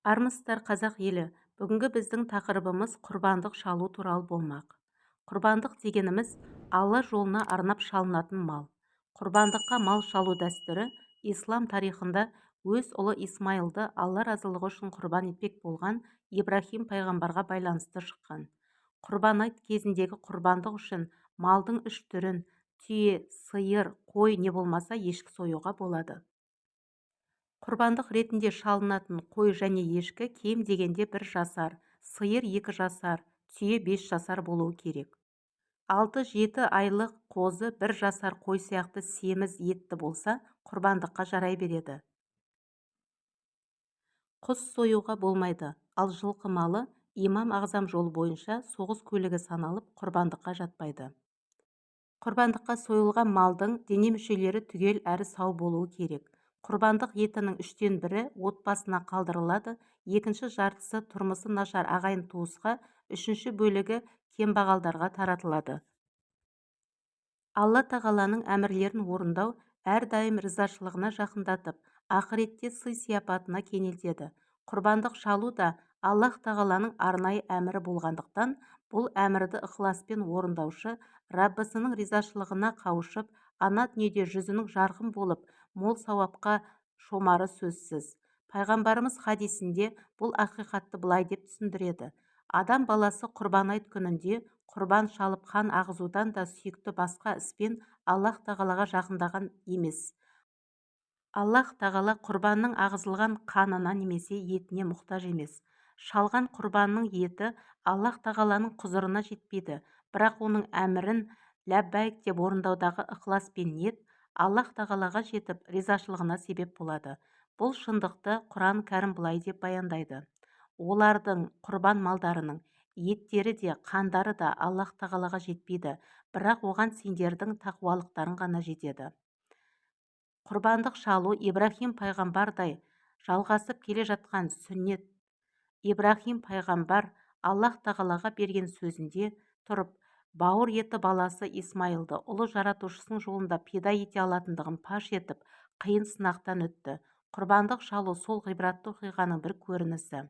Армысыздар қазақ елі. Бүгінгі біздің тақырыбымыз құрбандық шалу туралы болмақ. Құрбандық дегеніміз Алла жолына арнап шалынатын мал. Құрбандыққа мал шалу дәстүрі ислам тарихында өз ұлы Исмайылды Алла разылығы үшін құрбан етпек болған Ибрахим пайғамбарға байланысты шыққан. Құрбан айт кезіндегі құрбандық үшін малдың 3 түрін түйе, сиыр, қой не болмаса ешкі союға болады. Құрбандық ретінде шалынатын қой және ешкі кем дегенде 1 жасар, сиыр 2 жасар, түйе 5 жасар болуы керек. 6-7 айлық қозы 1 жасар қой сияқты семіз етті болса, құрбандыққа жарай береді. Құс союға болмайды, ал жылқы малы имам ағзам жолы бойынша соғыс көлігі саналып, құрбандыққа жатпайды. Құрбандыққа сойылған малдың дене мүшелері түгел әрі сау болуы керек. Құрбандық етінің 3-тен 1-і отбасына қалдырылады, екінші жартысы тұрмысы нашар ағайын туысқа, үшінші бөлігі кембағалдарға таратылады. Алла тағаланың әмірлерін орындау әрдайым ризашылығына жақындатып, ақыретте сый-сияпатына кенелтеді. Құрбандық шалу да Аллах тағаланың арнайы әмірі болғандықтан, бұл әмірді ықыласпен орындаушы Раббысының ризашылығына қауышып, ана дүниеде жүзінің жарқын болып, мол сауапқа шомары сөзсіз. Пайғамбарымыз хадисінде бұл ақиқатты былай деп түсіндіреді: адам баласы құрбан айт күнінде құрбан шалып қан ағызудан да сүйікті басқа іспен Аллах тағалаға жақындаған емес. Аллах тағала құрбанның ағызылған қанына немесе етіне мұқтаж емес. Шалған құрбанның еті Аллах тағаланың құзырына жетпейді, бірақ оның әмірін ләббәйк деп орындаудағы ықылас пен ниет Аллах тағалаға жетіп ризашылығына себеп болады. Бұл шындықты Құран кәрім былай деп баяндайды: олардың құрбан малдарының еттері де қандары да Аллах тағалаға жетпейді, бірақ оған сендердің тақуалықтарың ғана жетеді. Құрбандық шалу Ибрахим пайғамбардай жалғасып келе жатқан сүннет. Ибрахим пайғамбар Аллах тағалаға берген сөзінде тұрып, бауыр еті баласы Исмайылды ұлы жаратушысының жолында пида ете алатындығын паш етіп, қиын сынақтан өтті. Құрбандық шалу сол ғибратты оқиғаның бір көрінісі.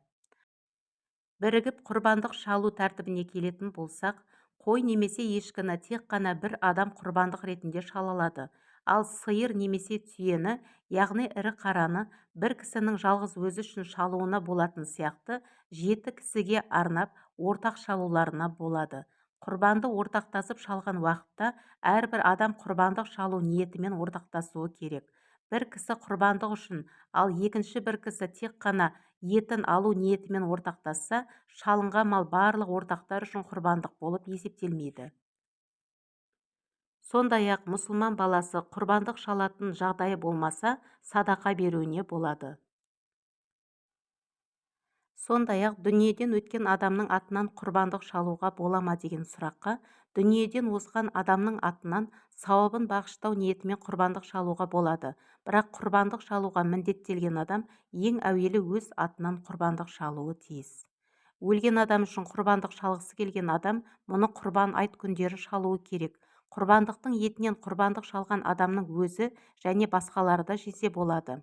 Бірігіп құрбандық шалу тәртібіне келетін болсақ, қой немесе ешкіні тек қана бір адам құрбандық ретінде шала алады, ал сиыр немесе түйені, яғни ірі қараны бір кісінің жалғыз өзі үшін шалуына болатын сияқты 7 кісіге арнап ортақ шалуларына болады. Құрбанды ортақтасып шалған уақытта әрбір адам құрбандық шалу ниетімен ортақтасуы керек. Бір кісі құрбандық үшін, ал екінші бір кісі тек қана етін алу ниетімен ортақтасса, шалынған мал барлық ортақтар үшін құрбандық болып есептелмейді. Сондай-ақ мұсылман баласы құрбандық шалатын жағдайы болмаса, садақа беруіне болады. Сондай-ақ дүниеден өткен адамның атынан құрбандық шалуға бола ма деген сұраққа, дүниеден озған адамның атынан сауабын бағыштау ниетімен құрбандық шалуға болады, бірақ құрбандық шалуға міндеттелген адам ең әуелі өз атынан құрбандық шалуы тиіс. Өлген адам үшін құрбандық шалғысы келген адам мұны құрбан айт күндері шалуы керек. Құрбандықтың етінен құрбандық шалған адамның өзі және басқалары да жесе болады.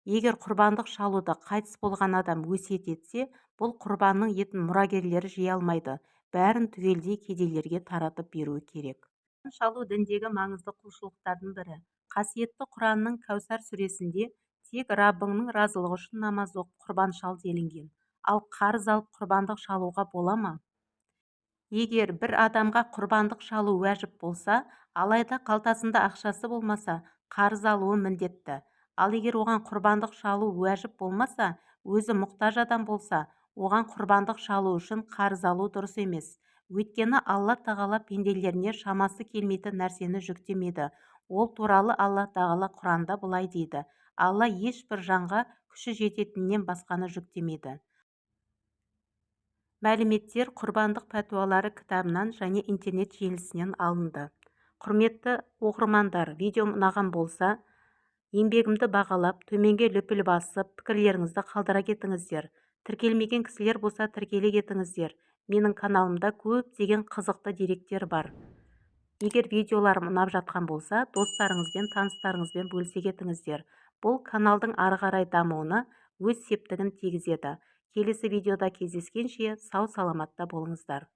Егер құрбандық шалуды қайтыс болған адам өсиет етсе, бұл құрбанның етін мұрагерлері жей алмайды, бәрін түгелдей кедейлерге таратып беруі керек. Құрбан шалу діндегі маңызды құлшылықтардың бірі. Қасиетті Құранның Кәусар сүресінде тек Раббыңның разылығы үшін намаз оқып, құрбан шал делінген. Ал қарыз алып құрбандық шалуға бола ма? Егер бір адамға құрбандық шалу уәжіп болса, алайда қалтасында ақшасы болмаса, қарыз алуы міндетті. Ал егер оған құрбандық шалу уәжіп болмаса, өзі мұқтаж адам болса, оған құрбандық шалу үшін қарыз алу дұрыс емес. Өйткені Алла тағала пенделеріне шамасы келмейтін нәрсені жүктемеді. Ол туралы Алла тағала Құранда былай дейді: Алла ешбір жанға күші жететіннен басқаны жүктемеді. Мәліметтер құрбандық пәтуалары кітабынан және интернет желісінен алынды. Құрметті оқырмандар, видеом ұнаған болса, еңбегімді бағалап, төменге лүпіл басып, пікірлеріңізді қалдыра кетіңіздер. Тіркелмеген кісілер болса, тіркеле кетіңіздер. Менің каналымда көптеген қызықты деректер бар. Егер видеоларым ұнап жатқан болса, достарыңызбен, таныстарыңызбен бөлісе кетіңіздер. Бұл каналдың ары қарай дамуына өз септігін тигізеді. Келесі видеода кездескенше сау саламатта болыңыздар.